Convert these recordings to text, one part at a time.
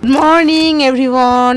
Good morning everyone,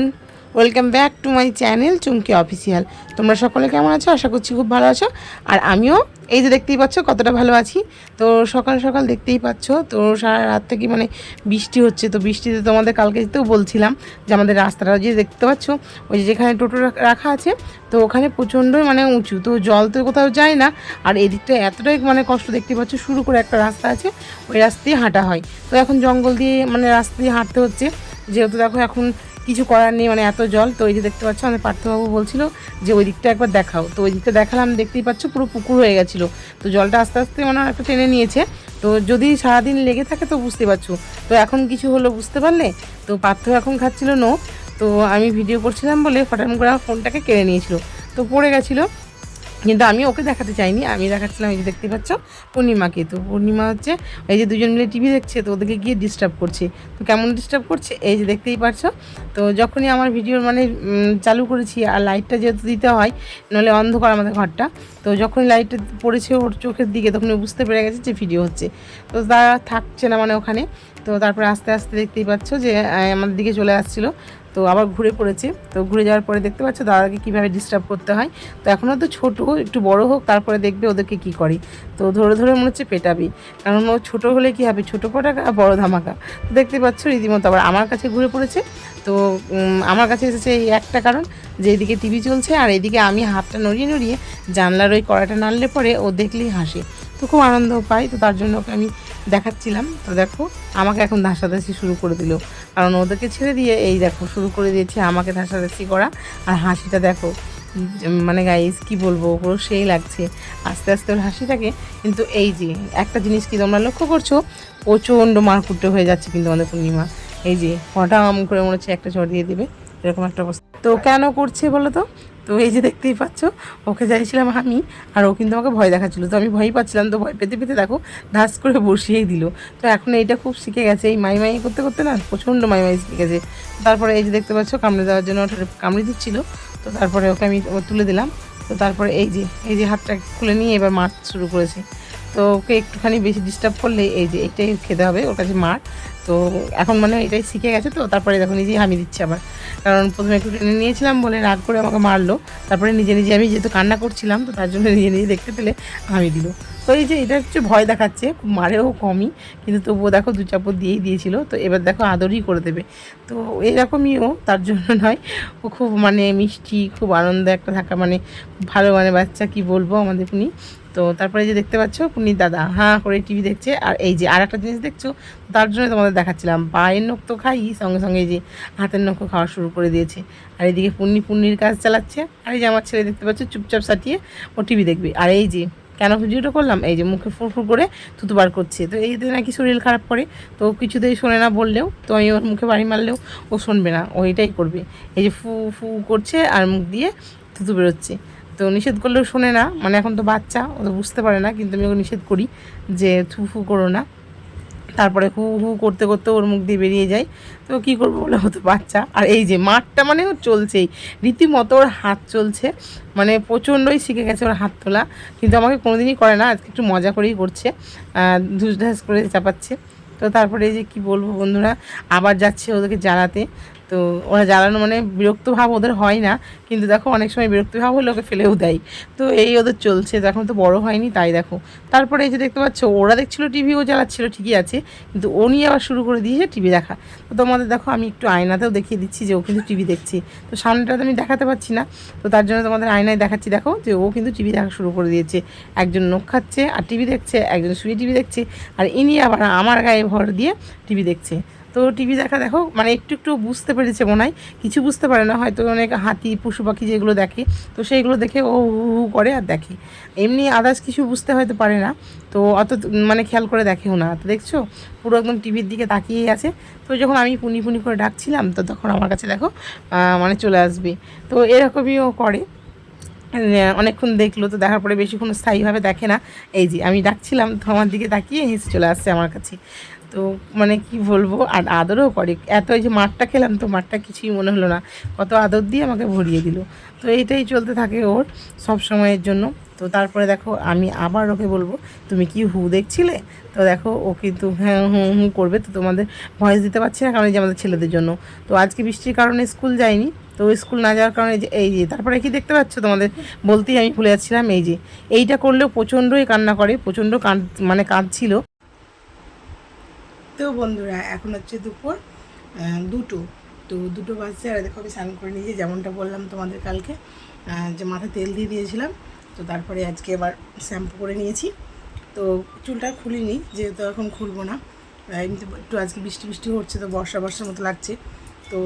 welcome back to my channel Chumki official. তোমরা সকলে কেমন আছো? আশা করছি খুব ভালো আছো। আর আমিও এই যে দেখতেই পাচ্ছ কতটা ভালো আছি। তো সকাল সকাল দেখতেই পাচ্ছ, তো সারা রাত থেকে মানে বৃষ্টি হচ্ছে। তো বৃষ্টিতে তোমাদের কালকে তো বলছিলাম যে আমাদের রাস্তাটা যে দেখতে পাচ্ছ, ওই যেখানে টোটো রাখা আছে, তো ওখানে প্রচণ্ডই মানে উঁচু, তো জল তো কোথাও যায় না। আর এদিকটা এতটাই মানে কষ্ট, দেখতে পাচ্ছ শুরু করে একটা রাস্তা আছে, ওই রাস্তা দিয়ে হাঁটা হয়। তো এখন জঙ্গল দিয়ে মানে রাস্তা দিয়ে হাঁটতে হচ্ছে, যেহেতু দেখো এখন কিছু করার নেই, মানে এত জল। তো এই যে দেখতে পাচ্ছ আমাদের পার্থবাবু বলছিল যে ওই দিকটা একবার দেখাও, তো ওই দিকটা দেখালাম, দেখতেই পাচ্ছ পুরো পুকুর হয়ে গেছিলো। তো জলটা আস্তে আস্তে মানে একটা টেনে নিয়েছে। তো যদি সারাদিন লেগে থাকে তো বুঝতে পারছো। তো এখন কিছু হলো বুঝতে পারলে। তো পার্থ এখন খাচ্ছিল নো, তো আমি ভিডিও করছিলাম বলে ফটান করে ফোনটাকে কেড়ে নিয়েছিল, তো পড়ে গেছিলো। কিন্তু আমি ওকে দেখাতে চাইনি, আমি দেখাচ্ছিলাম এই যে দেখতে পাচ্ছ পূর্ণিমাকে। তো পূর্ণিমা হচ্ছে এই যে দুজন মিলে টিভি দেখছে, তো ওদেরকে গিয়ে ডিস্টার্ব করছে। তো কেমন ডিস্টার্ব করছে এই যে দেখতেই পাচ্ছ। তো যখনই আমার ভিডিওর মানে চালু করেছি, আর লাইটটা যেহেতু দিতে হয়, নাহলে অন্ধকার আমাদের ঘরটা, তো যখনই লাইটটা পড়েছে ওর চোখের দিকে, তখন বুঝতে পেরে গেছে যে ভিডিও হচ্ছে। তো তারা থাকছে না মানে ওখানে। তো তারপরে আস্তে আস্তে দেখতেই পাচ্ছ যে আমাদের দিকে চলে আসছিলো। তো আবার ঘুরে পড়েছে। তো ঘুরে যাওয়ার পরে দেখতে পাচ্ছ দাদাকে কীভাবে ডিস্টার্ব করতে হয়। তো এখনও তো ছোটো, একটু বড় হোক তারপরে দেখবে ওদেরকে কী করি। তো ধরে ধরে মনে হচ্ছে পেটাবি, কারণ ও ছোটো হলে কী হবে, ছোটো পটাকা বড় ধামাকা। তো দেখতে পাচ্ছ রীতিমতো আবার আমার কাছে ঘুরে পড়েছে। তো আমার কাছে এসেছে এই একটা কারণ, যে এইদিকে টিভি চলছে আর এইদিকে আমি হাতটা নড়িয়ে নড়িয়ে জানলার ওই কড়াটা নাড়লে পরে ও দেখলেই হাসে। তো খুব আনন্দ পাই, তো তার জন্য ওকে আমি দেখাচ্ছিলাম। তো দেখো আমাকে এখন ধাসাধাসি শুরু করে দিল, কারণ ওদেরকে ছেড়ে দিয়ে এই দেখো শুরু করে দিয়েছে আমাকে ধাসাধাসি করা। আর হাসিটা দেখো, মানে গাইস কি বলবো, পুরো সেই লাগছে আস্তে আস্তে ওর হাসিটাকে। কিন্তু এই যে একটা জিনিস কি তোমরা লক্ষ্য করছো, প্রচণ্ড মারকুটে হয়ে যাচ্ছে কিন্তু আমাদের পূর্ণিমা। এই যে হঠাৎ করে মনে হচ্ছে একটা চড় দিয়ে দেবে, এরকম একটা অবস্থা। তো কেন করছে বলো তো? তো এই যে দেখতেই পাচ্ছ, ওকে যাইছিলাম আমি, আর ও কিন্তু আমাকে ভয় দেখাচ্ছিলো। তো আমি ভয় পাচ্ছিলাম, তো ভয় পেতে পেতে দেখো ধাস করে বসিয়েই দিল। তো এখন এইটা খুব শিখে গেছে, এই মাই মাই করতে করতে না প্রচণ্ড মাই মাই শিখে গেছে। তারপরে এই যে দেখতে পাচ্ছ কামড়ে দেওয়ার জন্য ওটা কামড়ে দিচ্ছিলো। তো তারপরে ওকে আমি তুলে দিলাম। তো তারপরে এই যে হাতটা খুলে নিয়ে এবার মার শুরু করেছে। তো ওকে একটুখানি বেশি ডিস্টার্ব করলে এই যে এটাই খেতে হবে, ওর কাছে মার। তো এখন মানে এটাই শিখে গেছে। তো তারপরে দেখো নিজেই হামি দিচ্ছে আবার, কারণ প্রথমে একটু টেনে নিয়েছিলাম বলে রাগ করে আমাকে মারলো। তারপরে নিজে নিজে, আমি যেহেতু কান্না করছিলাম তো তার জন্য নিজে নিজে দেখতে পেলে হামি দিল। তো এই যে এটা হচ্ছে ভয় দেখাচ্ছে, মারেও কমই, কিন্তু তবুও দেখো দু চাপড় দিয়েই দিয়েছিল। তো এবার দেখো আদরই করে দেবে। তো এরকমইও তার জন্য নয়, ও খুব মানে মিষ্টি, খুব আনন্দ একটা থাকা, মানে ভালো মানে বাচ্চা, কি বলবো আমাদের পুনি। তো তারপরে যে দেখতে পাচ্ছ পুনির দাদা হাঁ করে টিভি দেখছে। আর এই যে আর একটা জিনিস দেখছো, তার জন্য তোমাদের দেখাচ্ছিলাম, পায়ের নখ তো খাই, সঙ্গে সঙ্গে এই যে হাতের নখও খাওয়া শুরু করে দিয়েছে। আর এইদিকে পুন্নির কাজ চালাচ্ছে। আর এই যে আমার ছেলে দেখতে পাচ্ছ চুপচাপ সাটিয়ে ও টিভি দেখবে। আর এই যে কেন ভিডিওটা করলাম, এই যে মুখে ফুরফুর করে থুতু বার করছে। তো এইতে নাকি শরীর খারাপ করে, তো কিছুতেই শোনে না বললেও, তো আমি ওর মুখে বাড়ি মারলেও ও শুনবে না, ও এটাই করবে। এই যে ফু ফু করছে আর মুখ দিয়ে থুতু বেরোচ্ছে। তো নিষেধ করলেও শোনে না, মানে এখন তো বাচ্চা, ও তো বুঝতে পারে না, কিন্তু আমি ওকে নিষেধ করি যে থু ফু করো না। তারপরে হু হু করতে করতে ওর মুখ দিয়ে বেরিয়ে যায়। তো কী করবো বলে, হতো বাচ্চা। আর এই যে মাঠটা মানে ও চলছেই, রীতিমতো ওর হাত চলছে, মানে প্রচণ্ডই শিখে গেছে ওর হাত তোলা। কিন্তু আমাকে কোনোদিনই করে না, আজকে একটু মজা করেই করছে, ধুসঢাস করে চাপাচ্ছে। তো তারপরে এই যে কী বলবো বন্ধুরা, আবার যাচ্ছে ওদেরকে জ্বালাতে। তো ওরা জ্বালানো মানে বিরক্ত ভাব ওদের হয় না, কিন্তু দেখো অনেক সময় বিরক্ত ভাব হলে ওকে ফেলেও দেয়। তো এই ওদের চলছে, তো এখন তো বড় হয়নি তাই দেখো। তারপরে এই যে দেখতে পাচ্ছ ওরা দেখছিলো টিভি, ও জ্বালাচ্ছিলো ঠিকই আছে, কিন্তু ও নিয়ে আবার শুরু করে দিয়েছে টিভি দেখা। তো তোমাদের দেখো আমি একটু আয়নাতেও দেখিয়ে দিচ্ছি যে ও কিন্তু টিভি দেখছে। তো সামনেটাতে আমি দেখাতে পারছি না, তো তার জন্য তোমাদের আয়নায় দেখাচ্ছি, দেখো যে ও কিন্তু টিভি দেখা শুরু করে দিয়েছে। একজন নখ খাচ্ছে আর টিভি দেখছে, একজন শুয়ে টিভি দেখছে, আর ইনি আবার আমার গায়ে ভর দিয়ে টিভি দেখছে। তো টিভি দেখা দেখো মানে একটু একটু বুঝতে পেরেছে মনে হয়, কিছু বুঝতে পারে না হয়তো, অনেক হাতি পশু পাখি যেগুলো দেখে, তো সেইগুলো দেখে ও হু হু করে আর দেখে। এমনি আদার্স কিছু বুঝতে হয়তো পারে না, তো অত মানে খেয়াল করে দেখেও না। তো দেখছো পুরো একদম টিভির দিকে তাকিয়েই আছে। তো যখন আমি পুনি পুনি করে ডাকছিলাম, তো তখন আমার কাছে দেখো মানে চলে আসবে। তো এরকমই ও করে, অনেকক্ষণ দেখলো। তো দেখার পরে বেশিক্ষণ স্থায়ীভাবে দেখে না, এই যে আমি ডাকছিলাম তো আমার দিকে তাকিয়ে হেসে চলে আসছে আমার কাছে। তো মানে কি বলবো, আর আদরও করে এত। এই যে মাঠটা খেলাম তো মাঠটা কিছুই মনে হলো না, কত আদর দিয়ে আমাকে ভরিয়ে দিল। তো এইটাই চলতে থাকে ওর সব সময়ের জন্য। তো তারপরে দেখো আমি আবার ওকে বলবো তুমি কি হু দেখছিলে, তো দেখো ও কিন্তু হ্যাঁ হুঁ হুঁ করবে। তো তোমাদের ভয়েস দিতে পারছি না কারণ এই যে আমাদের ছেলেদের জন্য। তো আজকে বৃষ্টির কারণে স্কুল যায়নি, তো স্কুল না যাওয়ার কারণে যে এই যে তারপরে কি দেখতে পাচ্ছ তোমাদের বলতেই আমি ভুলে যাচ্ছিলাম, এই যে এইটা করলেও প্রচণ্ডই কান্না করে, প্রচণ্ড মানে কাঁদছিল। তো বন্ধুরা এখন হচ্ছে দুপুর 2টো, তো 2টো বাজছে। আর দেখো আমি স্নান করে নিয়েছি, যেমনটা বললাম তোমাদের কালকে যে মাথায় তেল দিয়ে দিয়েছিলাম। তো তারপরে আজকে আবার শ্যাম্পু করে নিয়েছি। তো চুলটা খুলিনি, যেহেতু এখন খুলবো না, এমনিতে একটু আজকে বৃষ্টি বৃষ্টি হচ্ছে তো বর্ষা বর্ষার মতো লাগছে। তো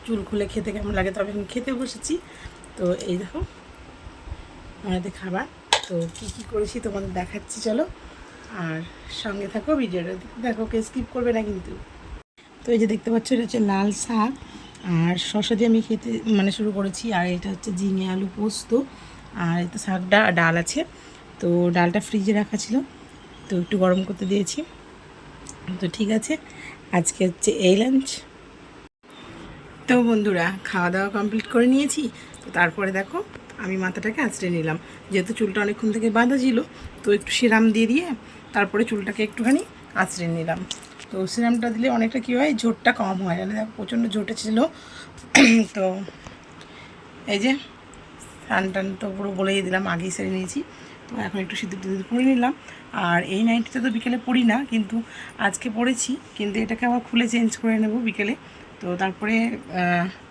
চুল খুলে খেতে কেমন লাগে, তবে এখন খেতে বসেছি। তো এই দেখো আমাদের খাবার, তো কী কী করেছি তোমাদের দেখাচ্ছি চলো, আর সঙ্গে থাকো ভিডিওটা দেখো, কে স্কিপ করবে না কিন্তু। তো এই যে দেখতে পাচ্ছ এটা হচ্ছে লাল শাক আর শসা দিয়ে আমি খেতে মানে শুরু করেছি। আর এটা হচ্ছে ঝিঙে আলু পোস্ত, আর এটা শাকটা ডাল আছে। তো ডালটা ফ্রিজে রাখা ছিল, তো একটু গরম করতে দিয়েছি। তো ঠিক আছে, আজকে হচ্ছে এই লাঞ্চ। তো বন্ধুরা খাওয়া দাওয়া কমপ্লিট করে নিয়েছি। তো তারপরে দেখো আমি মাথাটাকে আঁচড়ে নিলাম, যেহেতু চুলটা অনেকক্ষণ থেকে বাঁধা ছিল। তো একটু সিরাম দিয়ে তারপরে চুলটাকে একটুখানি আঁচড়ে নিলাম। তো সিরামটা দিলে অনেকটা কী হয়, ঝোটটা কম হয়। দেখো প্রচণ্ড ঝোটে ছিল। তো এই যে স্নান টান তো পুরো বলেই দিলাম, আগেই সেরে নিয়েছি। তো এখন একটু সিঁদুর টিঁদুর পরে নিলাম। আর এই নাইটিটা তো বিকেলে পরি না, কিন্তু আজকে পরেছি, কিন্তু এটাকে আবার খুলে চেঞ্জ করে নেব বিকেলে। তো তারপরে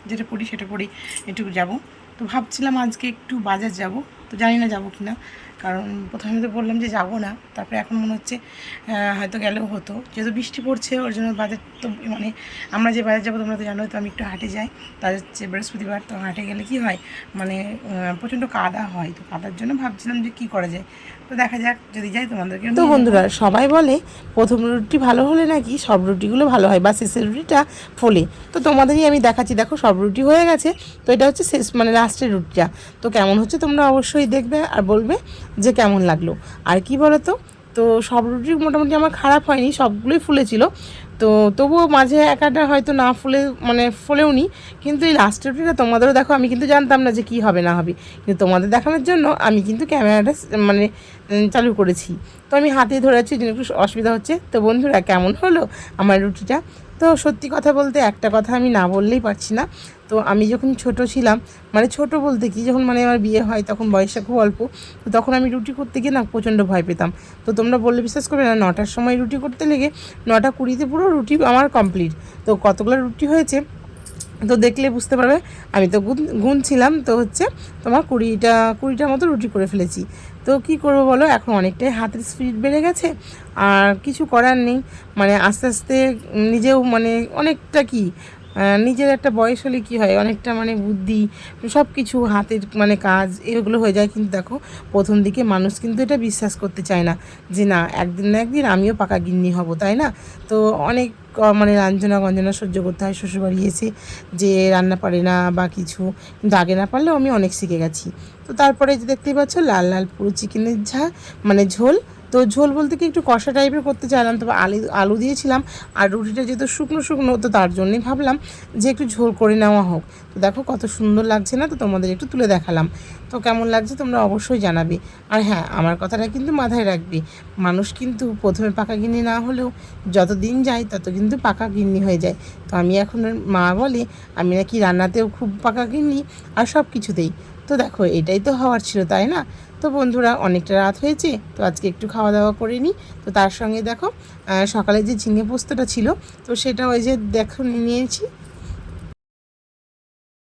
যেটা পরি সেটা পরি একটু যাব। তো ভাবছিলাম আজকে একটু বাজার যাব, তো জানি না যাবো কি না, কারণ প্রথমে তো বললাম যে যাব না, তারপরে এখন মনে হচ্ছে হয়তো গেলেও হতো, যেহেতু বৃষ্টি পড়ছে ওর জন্য বাজার তো মানে আমরা যে বাজার যাবো তোমরা তো জানোই। তো আমি একটু হাটে যাই, তার হচ্ছে বৃহস্পতিবার। তো হাটে গেলে কি হয় মানে প্রচণ্ড কাদা হয়, তো কাদার জন্য ভাবছিলাম যে কী করা যায়। তো দেখা যাক যদি যাই তোমাদেরকে। তো বন্ধুরা সবাই বলে প্রথম রুটি ভালো হলে নাকি সব রুটিগুলো ভালো হয় বা শেষের রুটিটা ফোলে। তো তোমাদেরই আমি দেখাচ্ছি, দেখো সব রুটি হয়ে গেছে। তো এটা হচ্ছে শেষ মানে লাস্টের রুটিটা। তো কেমন হচ্ছে তোমরা অবশ্যই দেখবে আর বলবে যে কেমন লাগলো। আর কি বলো তো, তো সব রুটি মোটামুটি আমার খারাপ হয়নি, সবগুলোই ফুলেছিল। তো তবুও মাঝে একাটা হয়তো না ফুলে মানে ফুলেও নি। কিন্তু এই লাস্টের রুটিটা তোমাদেরও দেখো, আমি কিন্তু জানতাম না যে কী হবে না হবে, কিন্তু তোমাদের দেখানোর জন্য আমি কিন্তু ক্যামেরাটা মানে চালু করেছি। তো আমি হাতে ধরেছি, জন্য একটু অসুবিধা হচ্ছে। তো বন্ধুরা কেমন হলো আমার রুটিটা। তো সত্যি কথা বলতে একটা কথা আমি না বললেই পারছি না। তো আমি যখন ছোট ছিলাম, মানে ছোট বলতে কি, যখন মানে আমার বিয়ে হয় তখন বয়সটা খুব অল্প। তো তখন আমি রুটি করতে গিয়ে না প্রচণ্ড ভয় পেতাম। তো তোমরা বললে বিশ্বাস করবে না, 9টার সময় রুটি করতে লেগে 9টা 20 পুরো রুটি আমার কমপ্লিট। তো কতগুলো রুটি হয়েছে তো দেখলে বুঝতে পারবে। আমি তো গুনছিলাম, তো হচ্ছে তোমার 20টার মতো রুটি করে ফেলেছি। তো কি করবো বলো, এখন অনেকটাই হাতের স্পিড বেড়ে গেছে, আর কিছু করার নেই। মানে আস্তে আস্তে নিজেও মানে অনেকটা কি নিজের একটা বয়স হলে কী হয়, অনেকটা মানে বুদ্ধি সব কিছু হাতের মানে কাজ এগুলো হয়ে যায়। কিন্তু দেখো প্রথম দিকে মানুষ কিন্তু এটা বিশ্বাস করতে চায় না যে না একদিন না একদিন আমিও পাকা গিন্নি হব, তাই না। তো অনেক মানে লাঞ্ছনা গঞ্জনা সহ্য করতে হয় শ্বশুরবাড়ি এসে, যে রান্না পারে না বা কিছু। কিন্তু আগে না পারলেও আমি অনেক শিখে গেছি। তো তারপরে যে দেখতেই পাচ্ছ লাল লাল পুরো চিকেনের মানে ঝোল। তো ঝোল বলতে কি একটু কষা টাইপের করতে চাইলাম, তবে আলু দিয়েছিলাম। আর রুটিটা যেহেতু শুকনো শুকনো, তো তার জন্যই ভাবলাম যে একটু ঝোল করে নেওয়া হোক। তো দেখো কত সুন্দর লাগছে না, তো তোমাদের একটু তুলে দেখালাম। তো কেমন লাগছে তোমরা অবশ্যই জানাবে। আর হ্যাঁ, আমার কথাটা কিন্তু মাথায় রাখবে, মানুষ কিন্তু প্রথমে পাকা গিন্নি না হলেও যত দিন যায় তত কিন্তু পাকা গিন্নি হয়ে যায়। তো আমি এখন মা বলে আমি নাকি রান্নাতেও খুব পাকা গিন্নি আর সব কিছুতেই। তো দেখো এটাই তো হওয়ার ছিল, তাই না। তো বন্ধুরা অনেকটা রাত হয়েছে, তো আজকে একটু খাওয়া দাওয়া করে নিই। তো তার সঙ্গে দেখো সকালে যে ঝিঙে পোস্তটা ছিল, তো সেটা ওই যে দেখো নিয়েছি।